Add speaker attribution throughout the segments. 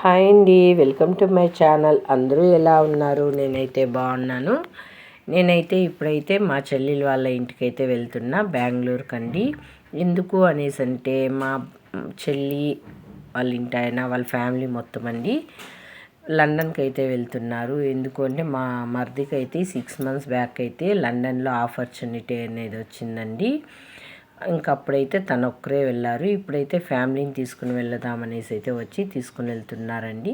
Speaker 1: Hi అండి, welcome to my channel. అందరూ ఎలా ఉన్నారు? నేనైతే బాగున్నాను. నేనైతే ఇప్పుడైతే మా చెల్లెలు వాళ్ళ ఇంటికైతే వెళ్తున్నా, బెంగళూరుకి అండి. ఎందుకు అనేసి అంటే మా చెల్లి వాళ్ళ ఇంటి ఆయన వాళ్ళ ఫ్యామిలీ మొత్తం అండి లండన్కి అయితే వెళ్తున్నారు. ఎందుకు అంటే మా మరిదికి అయితే 6 months బ్యాక్ అయితే లండన్లో ఆపర్చునిటీ అనేది వచ్చిందండి. ఇంకప్పుడైతే తను ఒక్కరే వెళ్ళారు. ఇప్పుడైతే ఫ్యామిలీని తీసుకుని వెళ్దామనేసి అయితే వచ్చి తీసుకుని వెళ్తున్నారండి.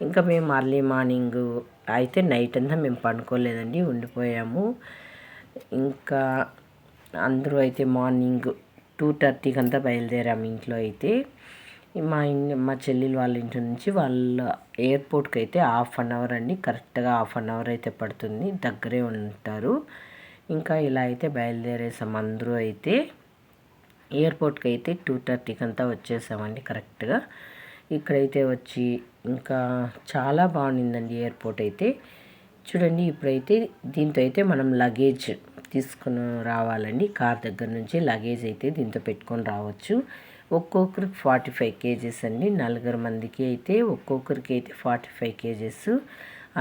Speaker 1: ఇంకా మేము అర్లీ మార్నింగ్ అయితే నైట్ అంతా మేము పండుకోలేదండి, ఉండిపోయాము. ఇంకా అందరూ అయితే మార్నింగ్ 2:30కి అంతా బయలుదేరాము. ఇంట్లో అయితే మా చెల్లెలు వాళ్ళ ఇంటి నుంచి వాళ్ళ ఎయిర్పోర్ట్కి అయితే 1/2 hour అండి, కరెక్ట్గా 1/2 hour అయితే పడుతుంది, దగ్గరే ఉంటారు. ఇంకా ఇలా అయితే బయలుదేరేసాం. అందరూ అయితే ఎయిర్పోర్ట్కి అయితే 2:30కి అంతా వచ్చేసామండి కరెక్ట్గా. ఇక్కడైతే వచ్చి ఇంకా చాలా బాగుండిందండి ఎయిర్పోర్ట్ అయితే. చూడండి, ఇప్పుడైతే దీంతో అయితే మనం లగేజ్ తీసుకుని రావాలండి. కార్ దగ్గర నుంచి లగేజ్ అయితే దీంతో పెట్టుకొని రావచ్చు. ఒక్కొక్కరికి 45 kgs అండి. 4 మందికి అయితే ఒక్కొక్కరికి అయితే 45 kgs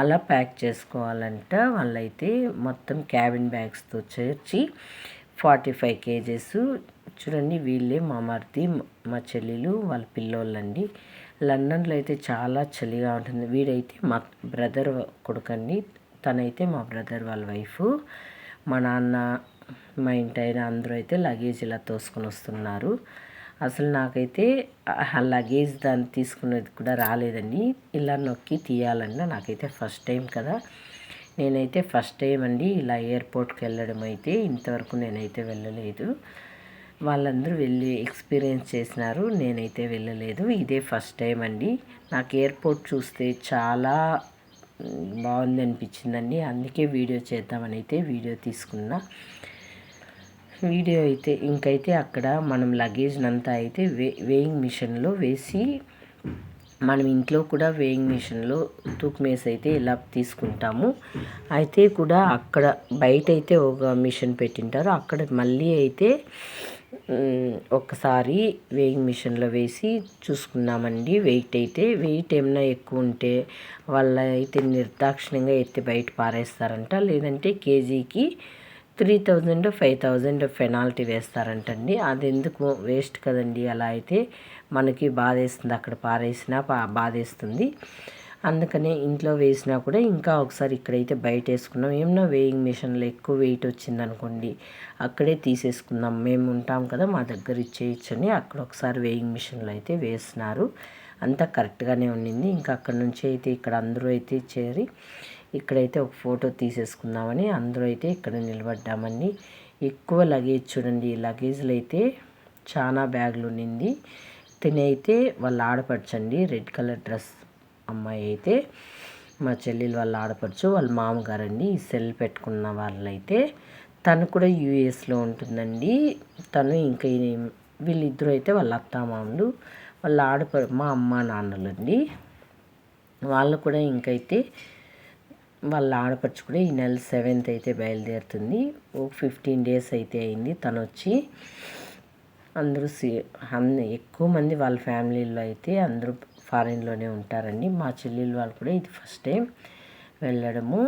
Speaker 1: అలా ప్యాక్ చేసుకోవాలంట. వాళ్ళైతే మొత్తం క్యాబిన్ బ్యాగ్స్తో చేర్చి 45 kgs. చూడండి, వీళ్ళే మా మరిది, మా చెల్లెలు వాళ్ళ పిల్లోళ్ళండి. లండన్లో అయితే చాలా చలిగా ఉంటుంది. వీడైతే మా బ్రదర్ కొడుకండి, తనైతే మా బ్రదర్ వాళ్ళ వైఫ్. మా నాన్న, మా ఇంటైన అందరూ అయితే లగేజ్ ఇలా తోసుకొని వస్తున్నారు. అసలు నాకైతే ఆ లగేజ్ దాన్ని తీసుకునేది కూడా రాలేదండి. ఇలా నొక్కి తీయాలన్నా నాకైతే ఫస్ట్ టైం కదా. నేనైతే ఫస్ట్ టైం అండి ఇలా ఎయిర్పోర్ట్కి వెళ్ళడం అయితే. ఇంతవరకు నేనైతే వెళ్ళలేదు. వాళ్ళందరూ వెళ్ళి ఎక్స్పీరియన్స్ చేసినారు, నేనైతే వెళ్ళలేదు. ఇదే ఫస్ట్ టైం అండి. నాకు ఎయిర్పోర్ట్ చూస్తే చాలా బాగుంది అనిపించిందండి. అందుకే వీడియో చేద్దామని అయితే వీడియో తీసుకున్నా. వీడియో అయితే ఇంకైతే అక్కడ మనం లగేజ్నంతా అయితే వేయింగ్ మిషన్లో వేసి, మనం ఇంట్లో కూడా వేయింగ్ మిషన్లో తూకమేసి అయితే ఇలా తీసుకుంటాము. అయితే కూడా అక్కడ బయట అయితే ఒక మిషన్ పెట్టింటారు, అక్కడ మళ్ళీ అయితే ఒకసారి వేయింగ్ మిషన్లో వేసి చూసుకున్నామండి. వెయిట్ ఏమైనా ఎక్కువ ఉంటే వాళ్ళ అయితే నిర్దాక్షిణ్యంగా ఎత్తి బయట పారేస్తారంట. లేదంటే కేజీకి 3000 5000 పెనాల్టీ వేస్తారంటండి. అది ఎందుకు, వేస్ట్ కదండి. అలా అయితే మనకి బాధేస్తుంది, అక్కడ పారేసినా బాధేస్తుంది. అందుకనే ఇంట్లో వేసినా కూడా ఇంకా ఒకసారి ఇక్కడైతే బయట వేసుకున్నాం. ఏమన్నా వేయింగ్ మిషన్లో ఎక్కువ వెయిట్ వచ్చిందనుకోండి, అక్కడే తీసేసుకుందాం, మేము ఉంటాం కదా మా దగ్గర ఇచ్చేయచ్చని అక్కడ ఒకసారి వేయింగ్ మిషన్లో అయితే వేసినారు. అంతా కరెక్ట్గానే ఉండింది. ఇంకా అక్కడ నుంచి అయితే ఇక్కడ అందరూ అయితే చేరి ఇక్కడైతే ఒక ఫోటో తీసేసుకుందామని అందరూ అయితే ఇక్కడ నిలబడ్డామండి. ఎక్కువ లగేజ్ చూడండి, లగేజ్లు అయితే చాలా బ్యాగులు ఉండింది. తినైతే వాళ్ళ ఆడపడుచండి, రెడ్ కలర్ డ్రెస్ అమ్మాయి అయితే మా చెల్లెలు వాళ్ళ ఆడపడుచు, వాళ్ళ మామగారండి. ఈ సెల్ పెట్టుకున్న వాళ్ళైతే తను కూడా యూఎస్లో ఉంటుందండి. తను ఇంకా వీళ్ళిద్దరూ అయితే వాళ్ళ అత్తామామలు, వాళ్ళ మా అమ్మ నాన్నలు అండి. వాళ్ళు కూడా ఇంకైతే వాళ్ళ ఆడపడుచు కూడా ఈ నెల 7th అయితే బయలుదేరుతుంది. 15 days అయితే అయింది తను వచ్చి. అందరూ ఎక్కువ మంది వాళ్ళ ఫ్యామిలీలో అయితే అందరూ ఫారిన్లోనే ఉంటారండి. మా చెల్లెలు వాళ్ళు కూడా ఇది ఫస్ట్ టైం వెళ్ళడము.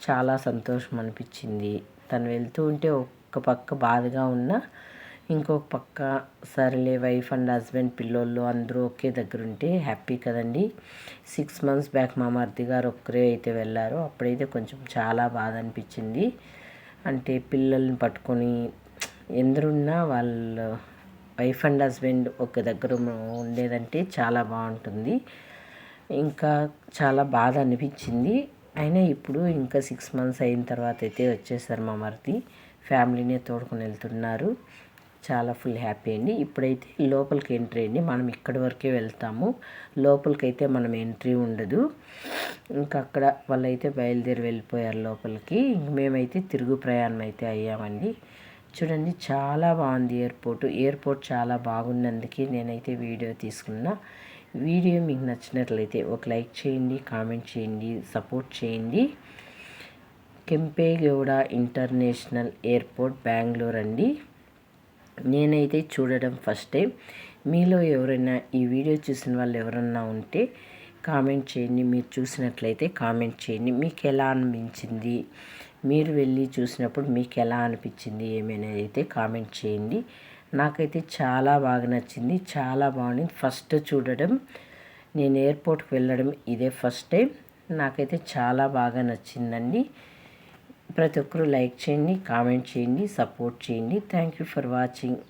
Speaker 1: చాలా సంతోషం అనిపించింది. తను వెళ్తూ ఉంటే ఒక్క పక్క బాధగా ఉన్నా, ఇంకొక పక్క సరేలే, వైఫ్ అండ్ హస్బెండ్ పిల్లోళ్ళు అందరూ ఒకే దగ్గర ఉంటే హ్యాపీ కదండి. 6 months బ్యాక్ మా మరిది గారు ఒక్కరే అయితే వెళ్ళారు. అప్పుడైతే కొంచెం చాలా బాధ అనిపించింది. అంటే పిల్లల్ని పట్టుకొని ఎందరున్నా వాళ్ళ వైఫ్ అండ్ హస్బెండ్ ఒక దగ్గర ఉండేదంటే చాలా బాగుంటుంది. ఇంకా చాలా బాధ అనిపించింది. అయినా ఇప్పుడు ఇంకా 6 months అయిన తర్వాత అయితే వచ్చేసారు మా మరిది. ఫ్యామిలీనే తోడుకొని వెళ్తున్నారు. చాలా ఫుల్ హ్యాపీ అండి. ఇప్పుడైతే లోపలికి ఎంట్రీ అండి. మనం ఇక్కడి వరకే వెళ్తాము, లోపలికైతే మనం ఎంట్రీ ఉండదు. ఇంకా అక్కడ వాళ్ళైతే బయలుదేరి వెళ్ళిపోయారు లోపలికి. మేమైతే తిరుగు ప్రయాణం అయితే అయ్యామండి. చూడండి, చాలా బాగుంది ఎయిర్పోర్ట్ చాలా బాగున్నందుకే నేనైతే వీడియో తీసుకున్నా. వీడియో మీకు నచ్చినట్లయితే ఒక లైక్ చేయండి, కామెంట్ చేయండి, సపోర్ట్ చేయండి. కెంపేగౌడ ఇంటర్నేషనల్ ఎయిర్పోర్ట్, బెంగళూరు అండి. నేనైతే చూడడం ఫస్ట్ టైం. మీలో ఎవరైనా ఈ వీడియో చూసిన వాళ్ళు ఎవరన్నా ఉంటే కామెంట్ చేయండి. మీరు చూసినట్లయితే కామెంట్ చేయండి. మీకు ఎలా అనిపించింది, మీరు వెళ్ళి చూసినప్పుడు మీకు ఎలా అనిపించింది ఏమైనా అయితే కామెంట్ చేయండి. నాకైతే చాలా బాగా నచ్చింది, చాలా బాగుంది. ఫస్ట్ చూడడం, నేను ఎయిర్పోర్ట్కి వెళ్ళడం ఇదే ఫస్ట్ టైం. నాకైతే చాలా బాగా నచ్చిందండి. ప్రతి ఒక్కరూ లైక్ చేయండి, కామెంట్ చేయండి, సపోర్ట్ చేయండి. Thank you for watching.